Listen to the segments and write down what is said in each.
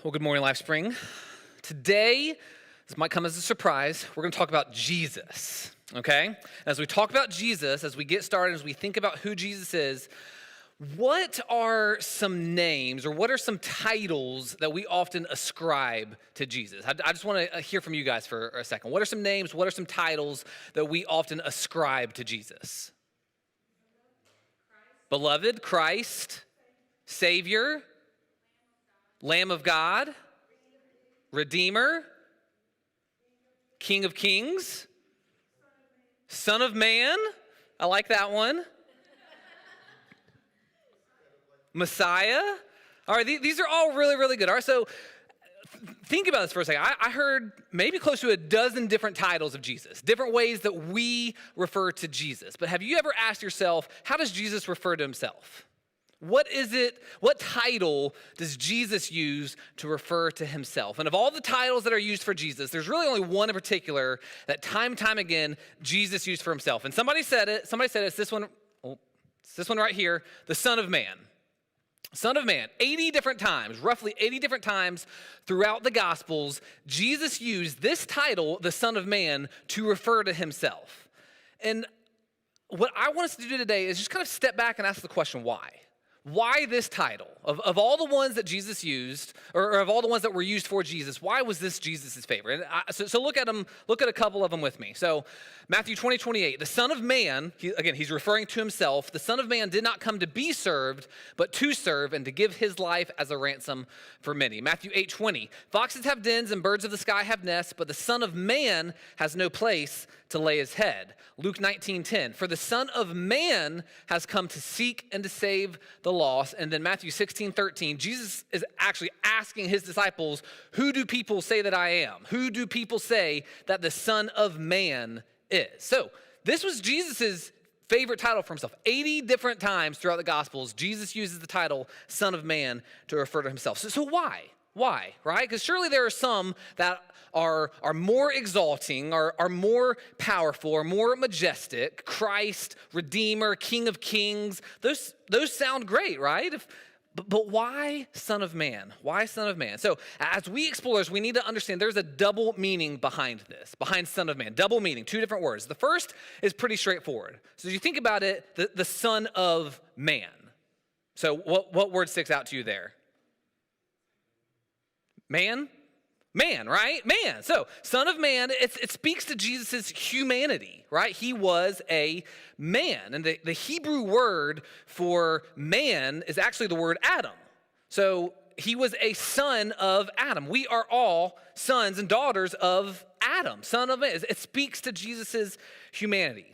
Well, good morning, Life Spring. Today, this might come as a surprise, we're going to talk about Jesus, okay? As we talk about Jesus, as we get started, as we think about who Jesus is, what are some names or what are some titles that we often ascribe to Jesus? I just want to hear from you guys for a second. What are some names, what are some titles that we often ascribe to Jesus? Beloved, Christ, Savior, Lamb of God, Redeemer, King of Kings, Son of Man. I like that one. Messiah. All right, these are all really, really good. All right, so think about this for a second. I heard maybe close to a dozen different titles of Jesus, different ways that we refer to Jesus. But have you ever asked yourself, how does Jesus refer to himself? What is it, what title does Jesus use to refer to himself? And of all the titles that are used for Jesus, there's really only one in particular that time and time again, Jesus used for himself. And somebody said it's this one, it's this one right here, the Son of Man. Son of Man, 80 different times, roughly 80 different times throughout the Gospels, Jesus used this title, the Son of Man, to refer to himself. And what I want us to do today is just kind of step back and ask the question, why? Why this title? Of all the ones that Jesus used, or of all the ones that were used for Jesus, why was this Jesus' favorite? So look at them. Look at a couple of them with me. So Matthew 20:28, the Son of Man, he's referring to himself. The Son of Man did not come to be served, but to serve and to give his life as a ransom for many. Matthew 8:20, foxes have dens and birds of the sky have nests, but the Son of Man has no place to lay his head. Luke 19:10, for the Son of Man has come to seek and to save the lost. And then Matthew 16:13, Jesus is actually asking his disciples, who do people say that I am? Who do people say that the Son of Man is? So this was Jesus's favorite title for himself. 80 different times throughout the Gospels, Jesus uses the title Son of Man to refer to himself. So why? Why, right? Because surely there are some that are more exalting, are more powerful, are more majestic. Christ, Redeemer, King of Kings, those sound great, right? But why Son of Man? Why Son of Man? So as we explore this, we need to understand there's a double meaning behind this, behind Son of Man. Double meaning, two different words. The first is pretty straightforward. So as you think about it, the Son of Man. So what word sticks out to you there? Man? Man, right? Man. So, Son of Man, it speaks to Jesus' humanity, right? He was a man. And the Hebrew word for man is actually the word Adam. So, he was a son of Adam. We are all sons and daughters of Adam, son of man. It speaks to Jesus' humanity.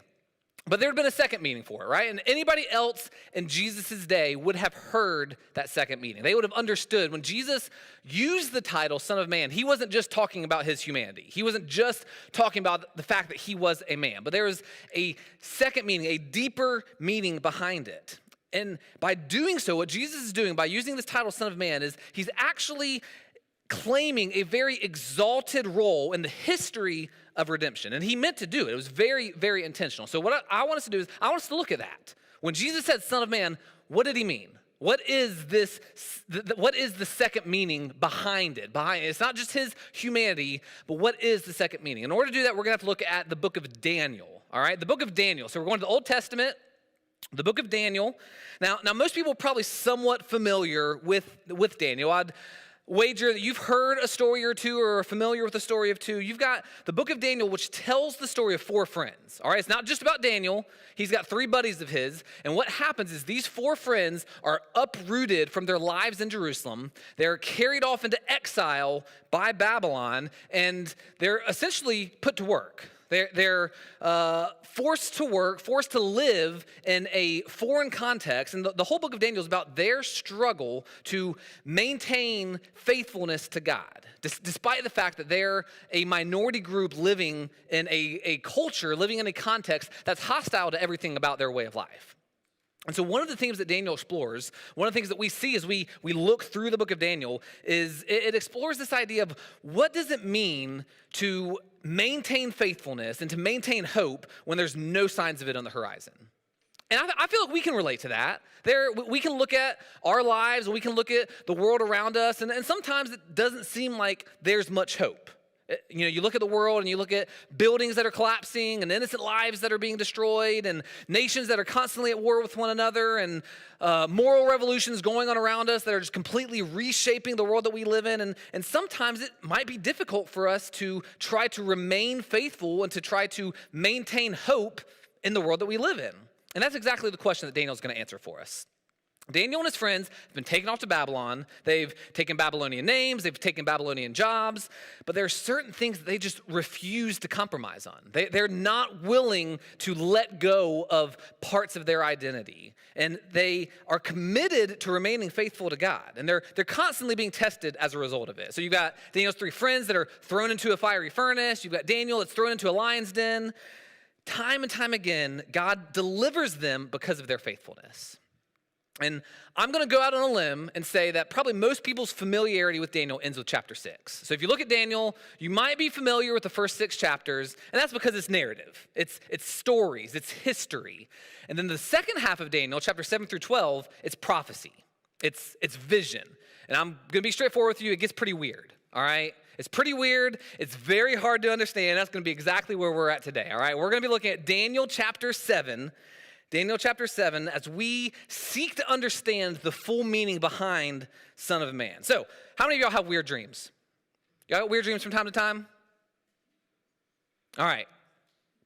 But there had been a second meaning for it, right? And anybody else in Jesus' day would have heard that second meaning. They would have understood when Jesus used the title Son of Man, he wasn't just talking about his humanity. He wasn't just talking about the fact that he was a man. But there was a second meaning, a deeper meaning behind it. And by doing so, what Jesus is doing, by using this title Son of Man, is he's actually claiming a very exalted role in the history of redemption. And he meant to do it. It was very, very intentional. So what I want us to do is I want us to look at that. When Jesus said Son of Man, what did he mean? What is this? What is the second meaning behind it? It's not just his humanity, but what is the second meaning? In order to do that, we're going to have to look at the book of Daniel. All right, the book of Daniel. So we're going to the Old Testament, the book of Daniel. Now most people are probably somewhat familiar with Daniel. I'd wager that you've heard a story or two or are familiar with a story of two. You've got the book of Daniel, which tells the story of four friends. All right, it's not just about Daniel. He's got three buddies of his. And what happens is these four friends are uprooted from their lives in Jerusalem. They're carried off into exile by Babylon, and they're essentially put to work. They're forced to work, forced to live in a foreign context. And the whole book of Daniel is about their struggle to maintain faithfulness to God, despite the fact that they're a minority group living in a culture, living in a context that's hostile to everything about their way of life. And so one of the themes that Daniel explores, one of the things that we see as we look through the book of Daniel is it explores this idea of what does it mean to maintain faithfulness and to maintain hope when there's no signs of it on the horizon. And I feel like we can relate to that. We can look at our lives and we can look at the world around us, and sometimes it doesn't seem like there's much hope. You look at the world and you look at buildings that are collapsing and innocent lives that are being destroyed and nations that are constantly at war with one another and moral revolutions going on around us that are just completely reshaping the world that we live in. And sometimes it might be difficult for us to try to remain faithful and to try to maintain hope in the world that we live in. And that's exactly the question that Daniel's going to answer for us. Daniel and his friends have been taken off to Babylon. They've taken Babylonian names. They've taken Babylonian jobs. But there are certain things that they just refuse to compromise on. They're not willing to let go of parts of their identity. And they are committed to remaining faithful to God. And they're constantly being tested as a result of it. So you've got Daniel's 3 friends that are thrown into a fiery furnace. You've got Daniel that's thrown into a lion's den. Time and time again, God delivers them because of their faithfulness. And I'm going to go out on a limb and say that probably most people's familiarity with Daniel ends with chapter 6. So if you look at Daniel, you might be familiar with the first 6 chapters, and that's because it's narrative. It's stories, it's history. And then the second half of Daniel, chapter 7 through 12, it's prophecy. It's vision. And I'm going to be straightforward with you, it gets pretty weird, all right? It's pretty weird. It's very hard to understand. That's going to be exactly where we're at today, all right? We're going to be looking at Daniel chapter 7, as we seek to understand the full meaning behind Son of Man. So, how many of y'all have weird dreams? Y'all got weird dreams from time to time? All right.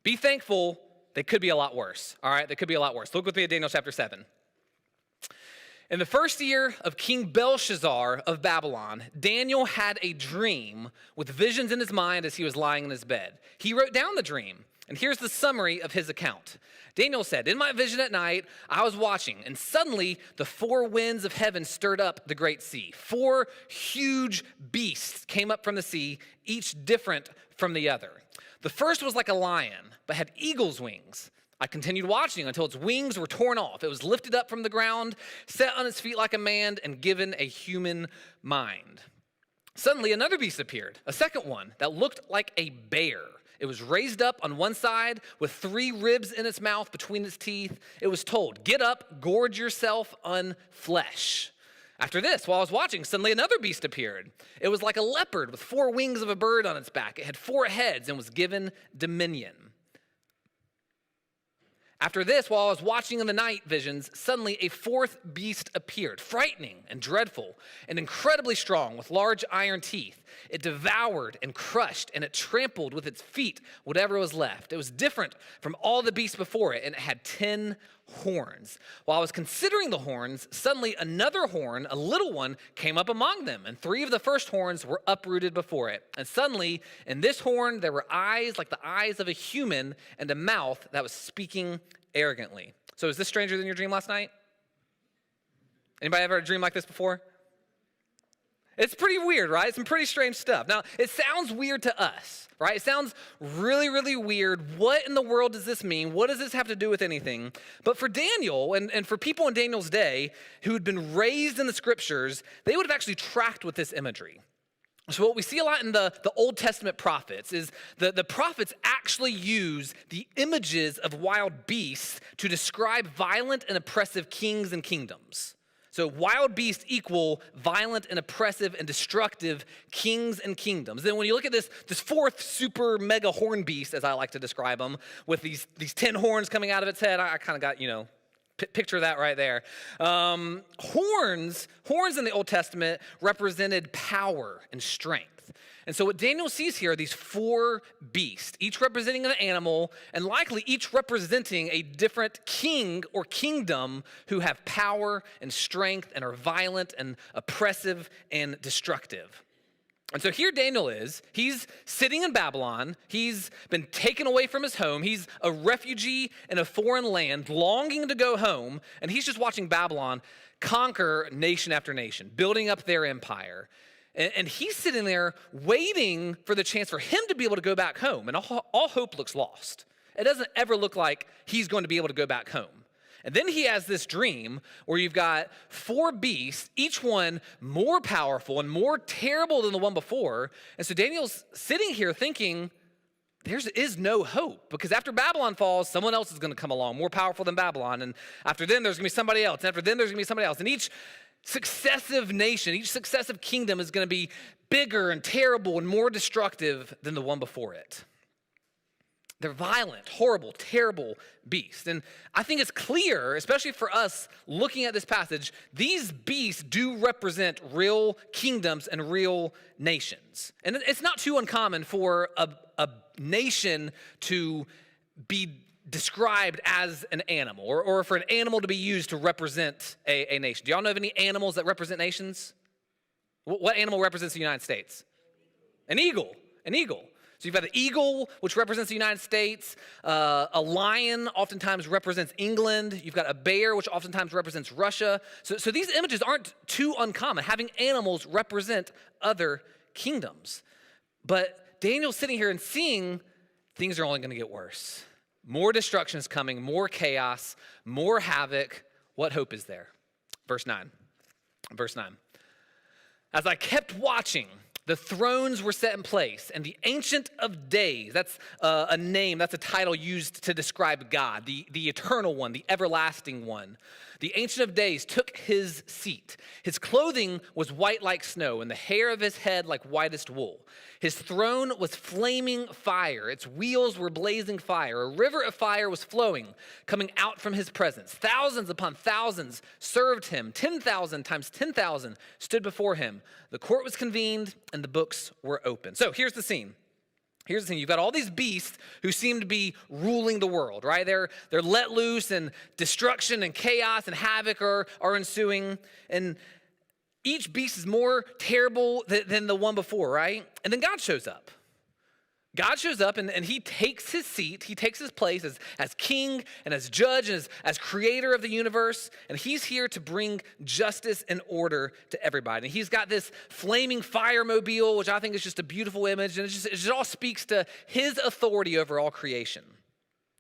Be thankful. They could be a lot worse, all right? They could be a lot worse. Look with me at Daniel chapter 7. In the first year of King Belshazzar of Babylon, Daniel had a dream with visions in his mind as he was lying in his bed. He wrote down the dream, and here's the summary of his account. Daniel said, "In my vision at night, I was watching, and suddenly the 4 winds of heaven stirred up the great sea. 4 huge beasts came up from the sea, each different from the other. The first was like a lion, but had eagle's wings. I continued watching until its wings were torn off. It was lifted up from the ground, set on its feet like a man, and given a human mind. Suddenly another beast appeared, a second one that looked like a bear. It was raised up on one side with 3 ribs in its mouth between its teeth. It was told, 'Get up, gorge yourself on flesh.' After this, while I was watching, suddenly another beast appeared. It was like a leopard with 4 wings of a bird on its back. It had 4 heads and was given dominion. After this, while I was watching in the night visions, suddenly a 4th beast appeared, frightening and dreadful and incredibly strong with large iron teeth. It devoured and crushed, and it trampled with its feet whatever was left. It was different from all the beasts before it, and it had 10 horns. While I was considering the horns, suddenly another horn, a little one, came up among them, and 3 of the first horns were uprooted before it. And suddenly, in this horn, there were eyes like the eyes of a human and a mouth that was speaking arrogantly." So is this stranger than your dream last night? Anybody ever had a dream like this before? It's pretty weird, right? Some pretty strange stuff. Now, it sounds weird to us, right? It sounds really, really weird. What in the world does this mean? What does this have to do with anything? But for Daniel and for people in Daniel's day who had been raised in the scriptures, they would have actually tracked with this imagery. So what we see a lot in the Old Testament prophets is the prophets actually use the images of wild beasts to describe violent and oppressive kings and kingdoms. So wild beasts equal violent and oppressive and destructive kings and kingdoms. Then when you look at this 4th super mega horn beast, as I like to describe them, with these 10 horns coming out of its head, I kind of got, picture that right there. Horns in the Old Testament represented power and strength. And so what Daniel sees here are these 4 beasts, each representing an animal, and likely each representing a different king or kingdom who have power and strength and are violent and oppressive and destructive. And so here Daniel is. He's sitting in Babylon. He's been taken away from his home. He's a refugee in a foreign land, longing to go home. And he's just watching Babylon conquer nation after nation, building up their empire. And he's sitting there waiting for the chance for him to be able to go back home. And all hope looks lost. It doesn't ever look like he's going to be able to go back home. And then he has this dream where you've got 4 beasts, each one more powerful and more terrible than the one before. And so Daniel's sitting here thinking, there is no hope, because after Babylon falls, someone else is going to come along more powerful than Babylon. And after them, there's going to be somebody else. And after them, there's going to be somebody else. And each successive nation, each successive kingdom is going to be bigger and terrible and more destructive than the one before it. They're violent, horrible, terrible beasts. And I think it's clear, especially for us looking at this passage, these beasts do represent real kingdoms and real nations. And it's not too uncommon for a nation to be described as an animal, or for an animal to be used to represent a nation. Do y'all know of any animals that represent nations? What animal represents the United States? An eagle. An eagle. So you've got an eagle, which represents the United States. A lion oftentimes represents England. You've got a bear, which oftentimes represents Russia. So these images aren't too uncommon. Having animals represent other kingdoms. But Daniel's sitting here and seeing things are only going to get worse. More destruction is coming, more chaos, more havoc. What hope is there? Verse 9. Verse 9. As I kept watching, the thrones were set in place, and the Ancient of Days, that's a name, that's a title used to describe God, the eternal one, the everlasting one. The Ancient of Days took his seat. His clothing was white like snow, and the hair of his head like whitest wool. His throne was flaming fire. Its wheels were blazing fire. A river of fire was flowing, coming out from his presence. Thousands upon thousands served him. 10,000 times 10,000 stood before him. The court was convened, and the books were open. So here's the scene. Here's the thing. You've got all these beasts who seem to be ruling the world, right? They're let loose, and destruction and chaos and havoc are ensuing. And each beast is more terrible than the one before, right? And then God shows up. God shows up and he takes his seat, he takes his place as king and as judge and as creator of the universe, and he's here to bring justice and order to everybody. And he's got this flaming fire mobile, which I think is just a beautiful image, and it just all speaks to his authority over all creation.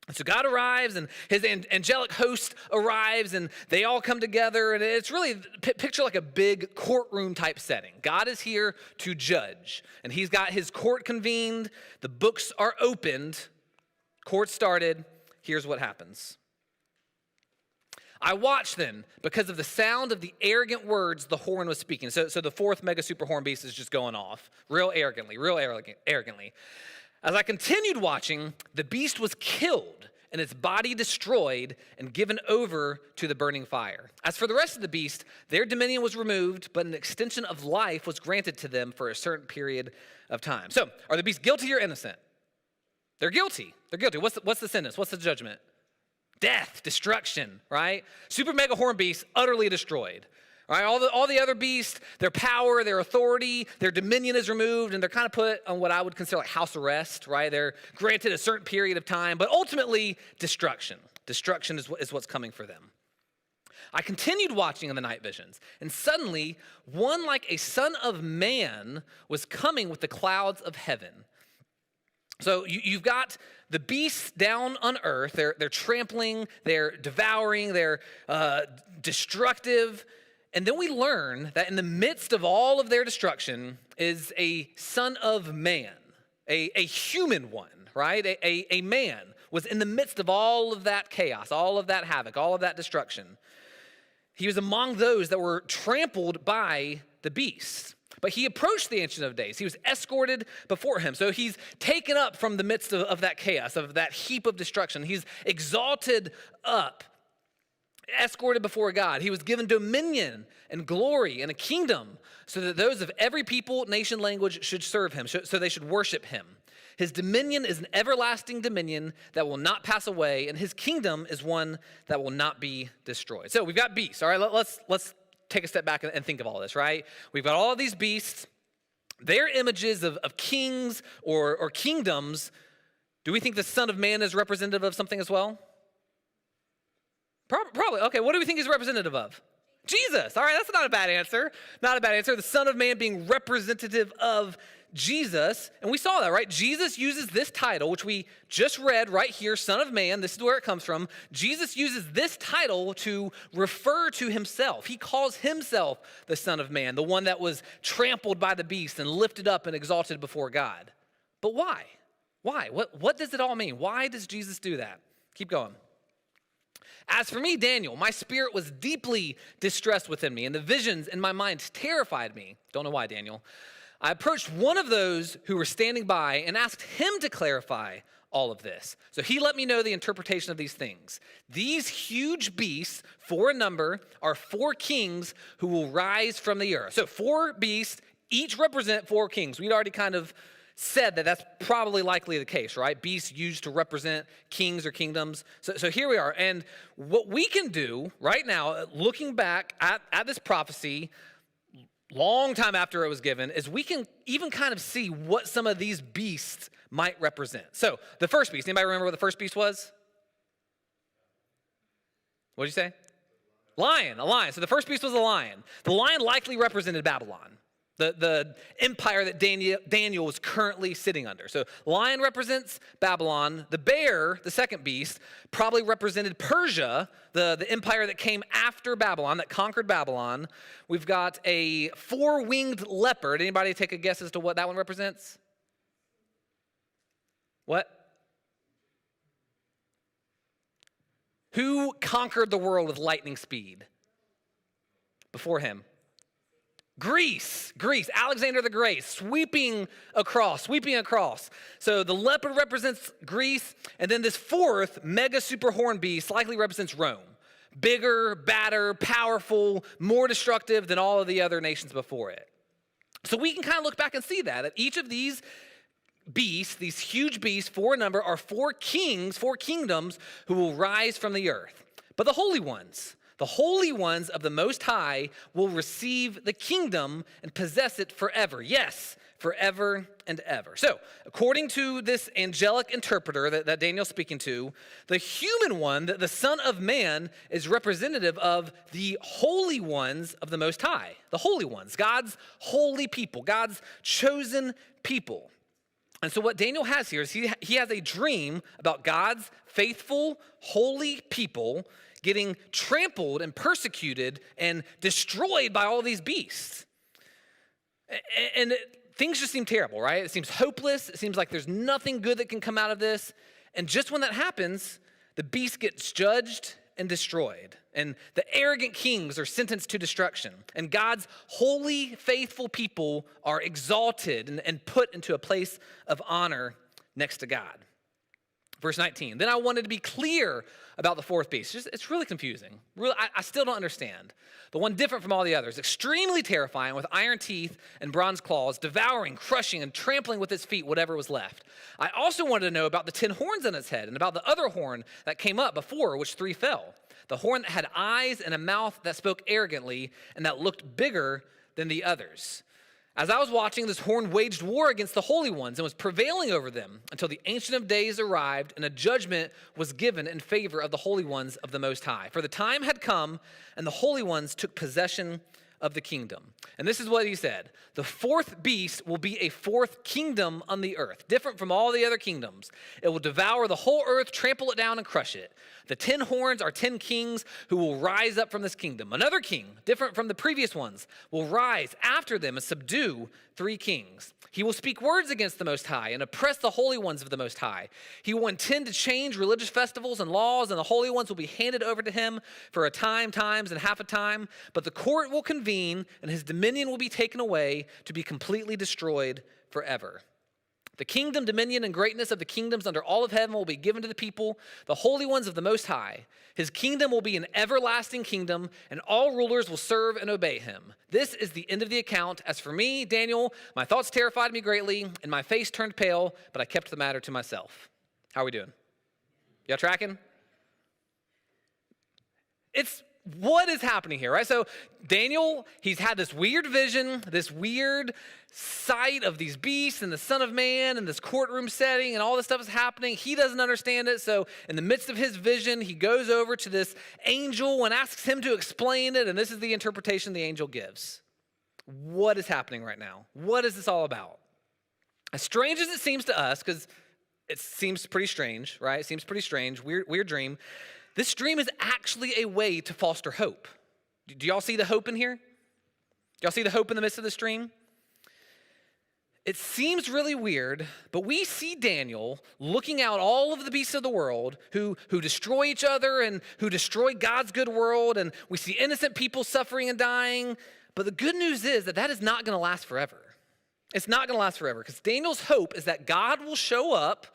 And so God arrives, and his angelic host arrives, and they all come together, and it's really, picture like a big courtroom type setting. God is here to judge, and he's got his court convened, the books are opened, court started. Here's what happens. I watched then, because of the sound of the arrogant words the horn was speaking. So the fourth mega super horn beast is just going off, real arrogantly. As I continued watching, the beast was killed and its body destroyed and given over to the burning fire. As for the rest of the beast, their dominion was removed, but an extension of life was granted to them for a certain period of time. So, are the beasts guilty or innocent? They're guilty. They're guilty. What's the sentence? What's the judgment? Death, destruction, right? Super mega horn beast, utterly destroyed. Right, all the other beasts, their power, their authority, their dominion is removed, and they're kind of put on what I would consider like house arrest, right? They're granted a certain period of time, but ultimately destruction. Destruction is what's coming for them. I continued watching in the night visions, and suddenly one like a son of man was coming with the clouds of heaven. So you've got the beasts down on earth. They're trampling, they're devouring, they're destructive. And then we learn that in the midst of all of their destruction is a son of man, a human one, right? A man was in the midst of all of that chaos, all of that havoc, all of that destruction. He was among those that were trampled by the beasts. But he approached the Ancient of Days. He was escorted before him. So he's taken up from the midst of that chaos, of that heap of destruction. He's exalted up, escorted before God. He was given dominion and glory and a kingdom so that those of every people, nation, language should serve him, so they should worship him. His dominion is an everlasting dominion that will not pass away, and his kingdom is one that will not be destroyed. So we've got beasts, all right? Let's take a step back and think of all this, right? We've got all of these beasts. They're images of kings or kingdoms. Do we think the Son of Man is representative of something as well? Probably. Okay, what do we think he's representative of? Jesus. All right, that's not a bad answer. Not a bad answer. The Son of Man being representative of Jesus. And we saw that, right? Jesus uses this title, which we just read right here, Son of Man. This is where it comes from. Jesus uses this title to refer to himself. He calls himself the Son of Man, the one that was trampled by the beast and lifted up and exalted before God. But why? Why? What does it all mean? Why does Jesus do that? Keep going. As for me, Daniel, my spirit was deeply distressed within me, and the visions in my mind terrified me. Don't know why, Daniel. I approached one of those who were standing by and asked him to clarify all of this. So he let me know the interpretation of these things. These huge beasts, 4 in number, are 4 kings who will rise from the earth. So 4 beasts, each represent 4 kings. We'd already kind of said that that's probably likely the case, right? Beasts used to represent kings or kingdoms. So here we are. And what we can do right now, looking back at this prophecy, long time after it was given, is we can even kind of see what some of these beasts might represent. So the first beast, anybody remember what the first beast was? What did you say? Lion, a lion. So the first beast was a lion. The lion likely represented Babylon, the empire that Daniel was currently sitting under. So lion represents Babylon. The bear, the second beast, probably represented Persia, the empire that came after Babylon, that conquered Babylon. We've got a 4-winged leopard. Anybody take a guess as to what that one represents? What? Who conquered the world with lightning speed before him? Greece, Alexander the Great, sweeping across. So the leopard represents Greece, and then this 4th mega super horn beast likely represents Rome. Bigger, badder, powerful, more destructive than all of the other nations before it. So we can kind of look back and see that each of these beasts, these huge beasts, 4 in number, are 4 kings, 4 kingdoms who will rise from the earth. But the holy ones of the Most High will receive the kingdom and possess it forever. Yes, forever and ever. So, according to this angelic interpreter that Daniel's speaking to, the human one, the Son of Man, is representative of the holy ones of the Most High. The holy ones, God's holy people, God's chosen people. And so what Daniel has here is he has a dream about God's faithful, holy people getting trampled and persecuted and destroyed by all these beasts. And things just seem terrible, right? It seems hopeless. It seems like there's nothing good that can come out of this. And just when that happens, the beast gets judged and destroyed. And the arrogant kings are sentenced to destruction. And God's holy, faithful people are exalted and put into a place of honor next to God. Verse 19, then I wanted to be clear about the 4th beast. It's really confusing. I still don't understand. The one different from all the others, extremely terrifying with iron teeth and bronze claws, devouring, crushing, and trampling with its feet whatever was left. I also wanted to know about the 10 horns on its head and about the other horn that came up before, which 3 fell. The horn that had eyes and a mouth that spoke arrogantly and that looked bigger than the others. As I was watching, this horn waged war against the holy ones and was prevailing over them until the Ancient of Days arrived and a judgment was given in favor of the holy ones of the Most High. For the time had come and the holy ones took possession of the kingdom. And this is what he said. The 4th beast will be a 4th kingdom on the earth, different from all the other kingdoms. It will devour the whole earth, trample it down, and crush it. The 10 horns are 10 kings who will rise up from this kingdom. Another king, different from the previous ones, will rise after them and subdue 3 kings. He will speak words against the Most High and oppress the holy ones of the Most High. He will intend to change religious festivals and laws, and the holy ones will be handed over to him for a time, times, and half a time. But the court will convene, and his dominion will be taken away to be completely destroyed forever. The kingdom, dominion, and greatness of the kingdoms under all of heaven will be given to the people, the holy ones of the Most High. His kingdom will be an everlasting kingdom, and all rulers will serve and obey him. This is the end of the account. As for me, Daniel, my thoughts terrified me greatly, and my face turned pale, but I kept the matter to myself. How are we doing? Y'all tracking? What is happening here, right? So Daniel, he's had this weird vision, this weird sight of these beasts and the Son of Man and this courtroom setting and all this stuff is happening. He doesn't understand it. So in the midst of his vision, he goes over to this angel and asks him to explain it. And this is the interpretation the angel gives. What is happening right now? What is this all about? As strange as it seems to us, because it seems pretty strange, right? It seems pretty strange, weird dream. This dream is actually a way to foster hope. Do y'all see the hope in here? Do y'all see the hope in the midst of this dream? It seems really weird, but we see Daniel looking out all of the beasts of the world who destroy each other and who destroy God's good world, and we see innocent people suffering and dying. But the good news is that is not going to last forever. It's not going to last forever, because Daniel's hope is that God will show up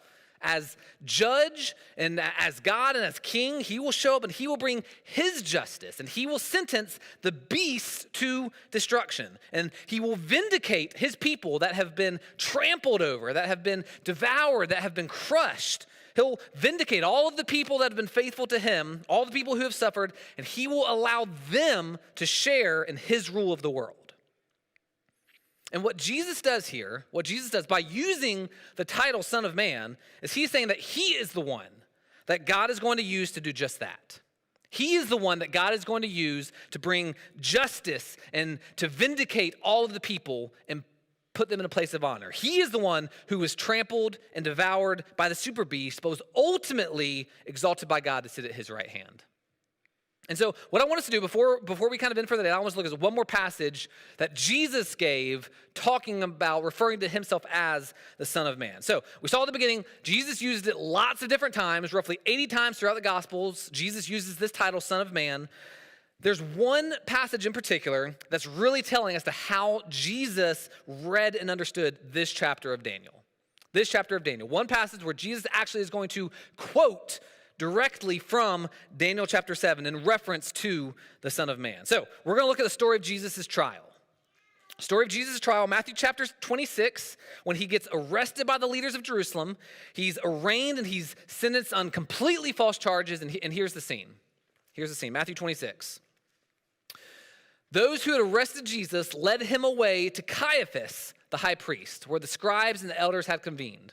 as judge and as God and as king. He will show up and he will bring his justice, and he will sentence the beasts to destruction, and he will vindicate his people that have been trampled over, that have been devoured, that have been crushed. He'll vindicate all of the people that have been faithful to him, all the people who have suffered, and he will allow them to share in his rule of the world. And what Jesus does here, by using the title Son of Man, is he's saying that he is the one that God is going to use to do just that. He is the one that God is going to use to bring justice and to vindicate all of the people and put them in a place of honor. He is the one who was trampled and devoured by the super beast, but was ultimately exalted by God to sit at his right hand. And so what I want us to do before we kind of end for the day, I want us to look at one more passage that Jesus gave, talking about, referring to himself as the Son of Man. So we saw at the beginning, Jesus used it lots of different times, roughly 80 times throughout the Gospels. Jesus uses this title, Son of Man. There's one passage in particular that's really telling as to how Jesus read and understood this chapter of Daniel. This chapter of Daniel. One passage where Jesus actually is going to quote directly from Daniel chapter 7 in reference to the Son of Man. So we're going to look at the story of Jesus' trial. Story of Jesus' trial, Matthew chapter 26, when he gets arrested by the leaders of Jerusalem. He's arraigned and he's sentenced on completely false charges, and here's the scene. Here's the scene, Matthew 26. Those who had arrested Jesus led him away to Caiaphas, the high priest, where the scribes and the elders had convened.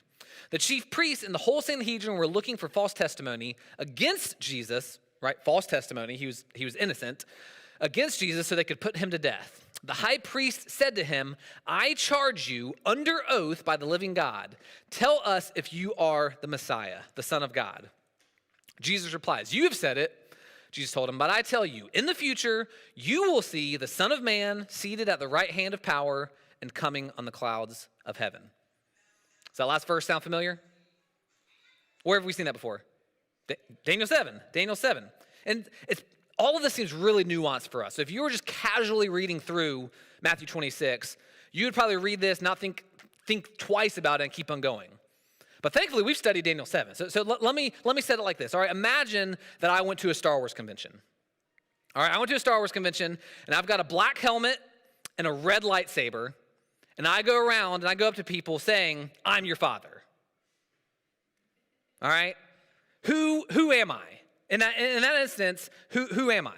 The chief priests and the whole Sanhedrin were looking for false testimony against Jesus, right? False testimony, he was innocent, against Jesus so they could put him to death. The high priest said to him, I charge you under oath by the living God. Tell us if you are the Messiah, the Son of God. Jesus replies, you have said it. Jesus told him, but I tell you, in the future, you will see the Son of Man seated at the right hand of power and coming on the clouds of heaven. Does that last verse sound familiar? Where have we seen that before? Daniel 7. And all of this seems really nuanced for us. So if you were just casually reading through Matthew 26, you would probably read this, not think twice about it, and keep on going. But thankfully, we've studied Daniel 7. So let me set it like this. All right, imagine that I went to a Star Wars convention. All right, I went to a Star Wars convention, and I've got a black helmet and a red lightsaber, and I go around and I go up to people saying, I'm your father. All right? Who am I? In that instance, who am I?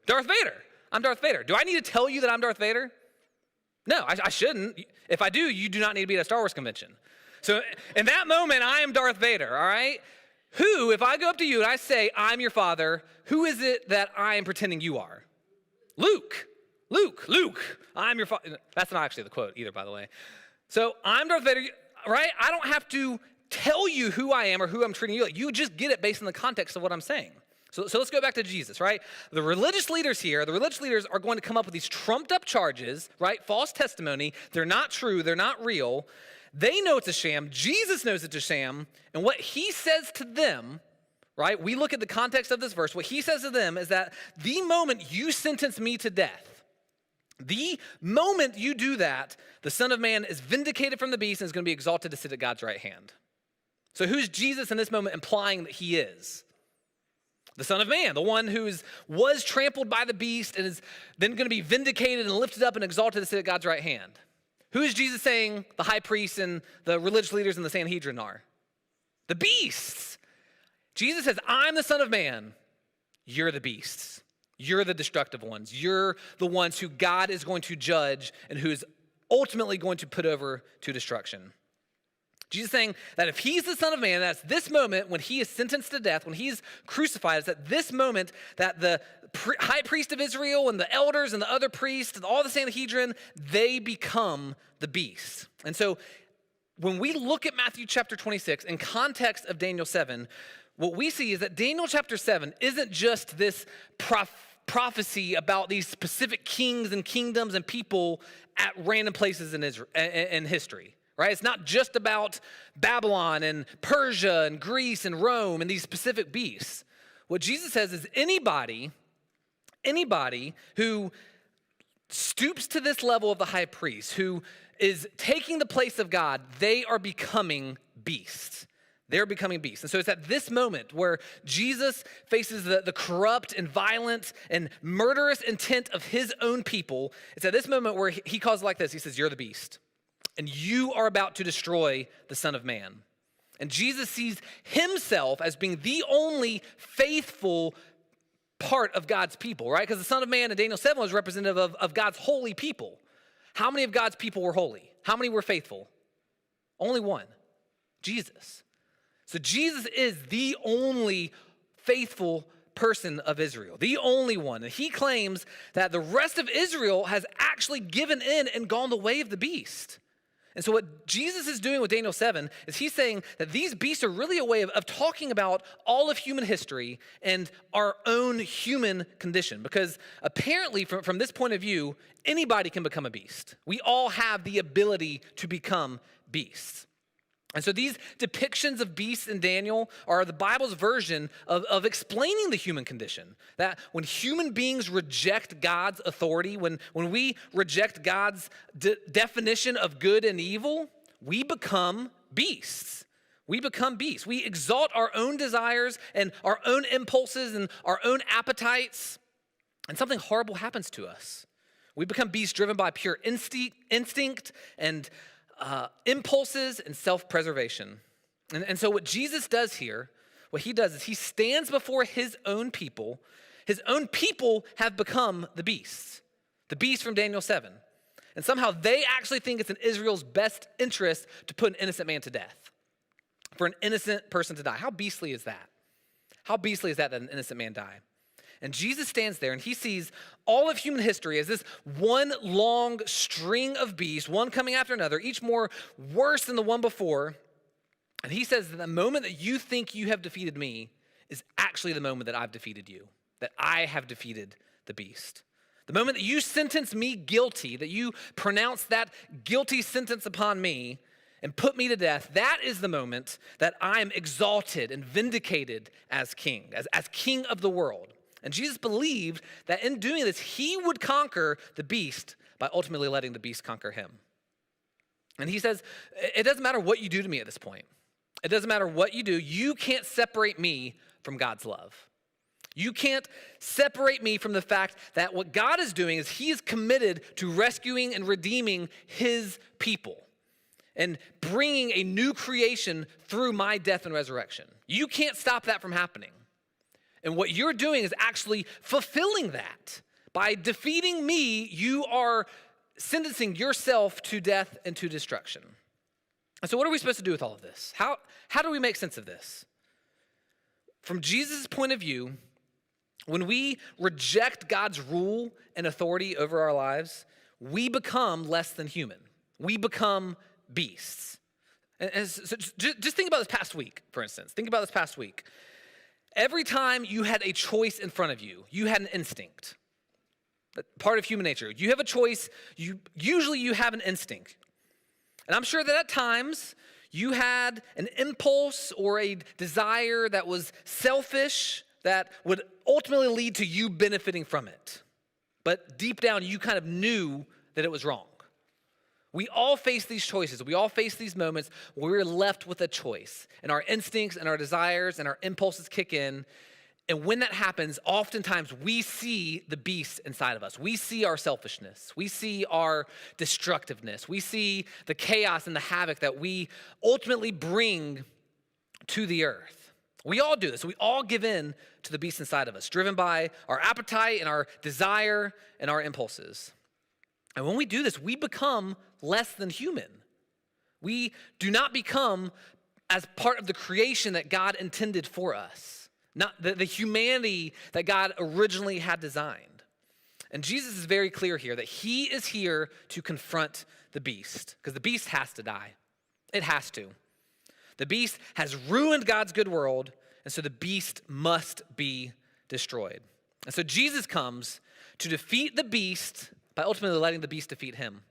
Darth Vader. I'm Darth Vader. Do I need to tell you that I'm Darth Vader? No, I shouldn't. If I do, you do not need to be at a Star Wars convention. So in that moment, I am Darth Vader, all right? If I go up to you and I say, I'm your father, who is it that I am pretending you are? Luke, I'm your father. That's not actually the quote either, by the way. So I'm Darth Vader, right? I don't have to tell you who I am or who I'm treating you like. You just get it based on the context of what I'm saying. So let's go back to Jesus, right? The religious leaders are going to come up with these trumped up charges, right? False testimony. They're not true. They're not real. They know it's a sham. Jesus knows it's a sham. And what he says to them, right? We look at the context of this verse. What he says to them is that the moment you sentence me to death, the moment you do that, the Son of Man is vindicated from the beast and is going to be exalted to sit at God's right hand. So who's Jesus in this moment implying that he is? The Son of Man, the one who was trampled by the beast and is then going to be vindicated and lifted up and exalted to sit at God's right hand. Who is Jesus saying the high priests and the religious leaders in the Sanhedrin are? The beasts. Jesus says, I'm the Son of Man. You're the beasts. You're the destructive ones. You're the ones who God is going to judge and who is ultimately going to put over to destruction. Jesus saying that if he's the Son of Man, that's this moment when he is sentenced to death, when he's crucified, it's at this moment that the high priest of Israel and the elders and the other priests and all the Sanhedrin, they become the beast. And so when we look at Matthew chapter 26 in context of Daniel 7, what we see is that Daniel chapter 7 isn't just this prophecy about these specific kings and kingdoms and people at random places in history, right? It's not just about Babylon and Persia and Greece and Rome and these specific beasts. What Jesus says is anybody who stoops to this level of the high priest, who is taking the place of God, they are becoming beasts. They're becoming beasts. And so it's at this moment where Jesus faces the corrupt and violent and murderous intent of his own people. It's at this moment where he calls it like this. He says, you're the beast, and you are about to destroy the Son of Man. And Jesus sees himself as being the only faithful part of God's people, right? Because the Son of Man in Daniel 7 was representative of God's holy people. How many of God's people were holy? How many were faithful? Only one, Jesus. So Jesus is the only faithful person of Israel, the only one. And he claims that the rest of Israel has actually given in and gone the way of the beast. And so what Jesus is doing with Daniel 7 is he's saying that these beasts are really a way of talking about all of human history and our own human condition. Because apparently from this point of view, anybody can become a beast. We all have the ability to become beasts. And so these depictions of beasts in Daniel are the Bible's version of explaining the human condition. That when human beings reject God's authority, when we reject God's definition of good and evil, we become beasts. We become beasts. We exalt our own desires and our own impulses and our own appetites, and something horrible happens to us. We become beasts driven by pure instinct and impulses and self-preservation. And so what Jesus does here, what he does is he stands before his own people. His own people have become the beasts from Daniel 7. And somehow they actually think it's in Israel's best interest to put an innocent man to death, for an innocent person to die. How beastly is that? How beastly is that an innocent man die? And Jesus stands there and he sees all of human history as this one long string of beasts, one coming after another, each more worse than the one before. And he says that the moment that you think you have defeated me is actually the moment that I've defeated you, that I have defeated the beast. The moment that you sentence me guilty, that you pronounce that guilty sentence upon me and put me to death, that is the moment that I'm exalted and vindicated as king, as king of the world. And Jesus believed that in doing this, he would conquer the beast by ultimately letting the beast conquer him. And he says, it doesn't matter what you do to me at this point. It doesn't matter what you do. You can't separate me from God's love. You can't separate me from the fact that what God is doing is he is committed to rescuing and redeeming his people and bringing a new creation through my death and resurrection. You can't stop that from happening. And what you're doing is actually fulfilling that. By defeating me, you are sentencing yourself to death and to destruction. And so what are we supposed to do with all of this? How do we make sense of this? From Jesus' point of view, when we reject God's rule and authority over our lives, we become less than human. We become beasts. And so just think about this past week, for instance. Think about this past week. Every time you had a choice in front of you, you had an instinct. Part of human nature. You have a choice, usually you have an instinct. And I'm sure that at times you had an impulse or a desire that was selfish that would ultimately lead to you benefiting from it. But deep down, you kind of knew that it was wrong. We all face these choices. We all face these moments where we're left with a choice. And our instincts and our desires and our impulses kick in. And when that happens, oftentimes we see the beast inside of us. We see our selfishness. We see our destructiveness. We see the chaos and the havoc that we ultimately bring to the earth. We all do this. We all give in to the beast inside of us, driven by our appetite and our desire and our impulses. And when we do this, we become less than human. We do not become as part of the creation that God intended for us, not the humanity that God originally had designed. And Jesus is very clear here that he is here to confront the beast, because the beast has to die. It has to. The beast has ruined God's good world, and so the beast must be destroyed. And so Jesus comes to defeat the beast by ultimately letting the beast defeat him.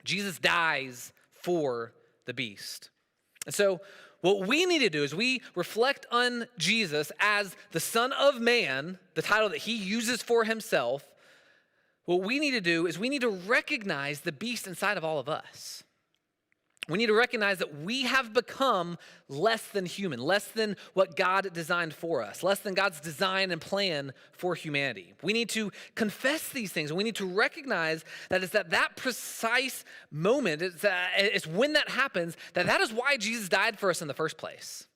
Jesus dies for the beast. And so what we need to do is we reflect on Jesus as the Son of Man, the title that he uses for himself. What we need to do is we need to recognize the beast inside of all of us. We need to recognize that we have become less than human, less than what God designed for us, less than God's design and plan for humanity. We need to confess these things, and we need to recognize that it's at that precise moment, it's when that happens, that is why Jesus died for us in the first place.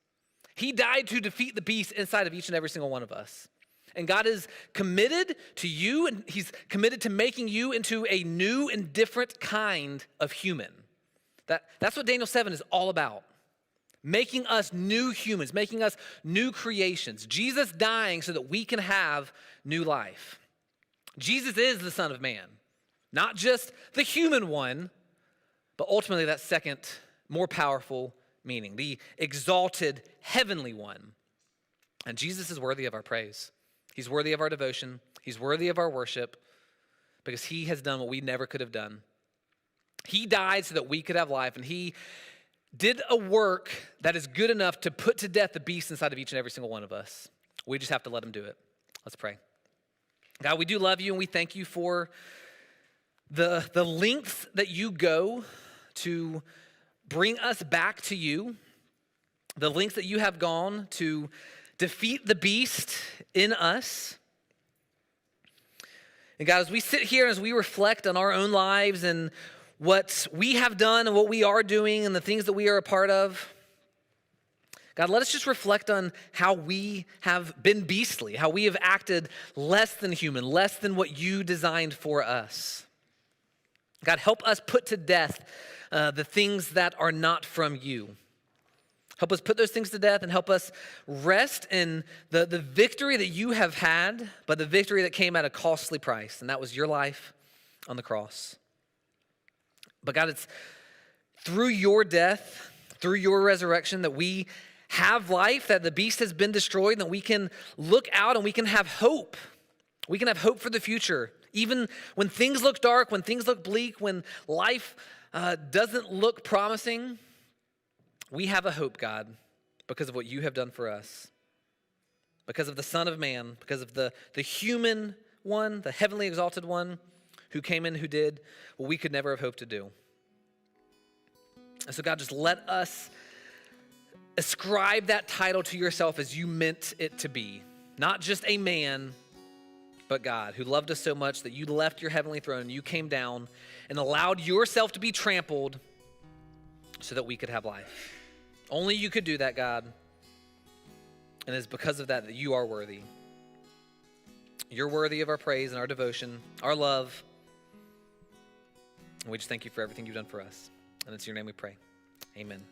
He died to defeat the beast inside of each and every single one of us. And God is committed to you, and he's committed to making you into a new and different kind of human. That's what Daniel 7 is all about. Making us new humans, making us new creations. Jesus dying so that we can have new life. Jesus is the Son of Man. Not just the human one, but ultimately that second, more powerful meaning. The exalted heavenly one. And Jesus is worthy of our praise. He's worthy of our devotion. He's worthy of our worship because he has done what we never could have done. He died so that we could have life, and he did a work that is good enough to put to death the beast inside of each and every single one of us. We just have to let him do it. Let's pray. God, we do love you, and we thank you for the lengths that you go to bring us back to you, the lengths that you have gone to defeat the beast in us. And God, as we sit here, as we reflect on our own lives and what we have done and what we are doing and the things that we are a part of, God, let us just reflect on how we have been beastly, how we have acted less than human, less than what you designed for us. God, help us put to death the things that are not from you. Help us put those things to death and help us rest in the victory that you have had, but the victory that came at a costly price, and that was your life on the cross. But God, it's through your death, through your resurrection, that we have life, that the beast has been destroyed, and that we can look out and we can have hope. We can have hope for the future. Even when things look dark, when things look bleak, when life doesn't look promising, we have a hope, God, because of what you have done for us. Because of the Son of Man, because of the human one, the heavenly exalted one, who came in, who did what we could never have hoped to do. And so God, just let us ascribe that title to yourself as you meant it to be. Not just a man, but God, who loved us so much that you left your heavenly throne and you came down and allowed yourself to be trampled so that we could have life. Only you could do that, God. And it's because of that you are worthy. You're worthy of our praise and our devotion, our love. And we just thank you for everything you've done for us. And it's in your name we pray. Amen.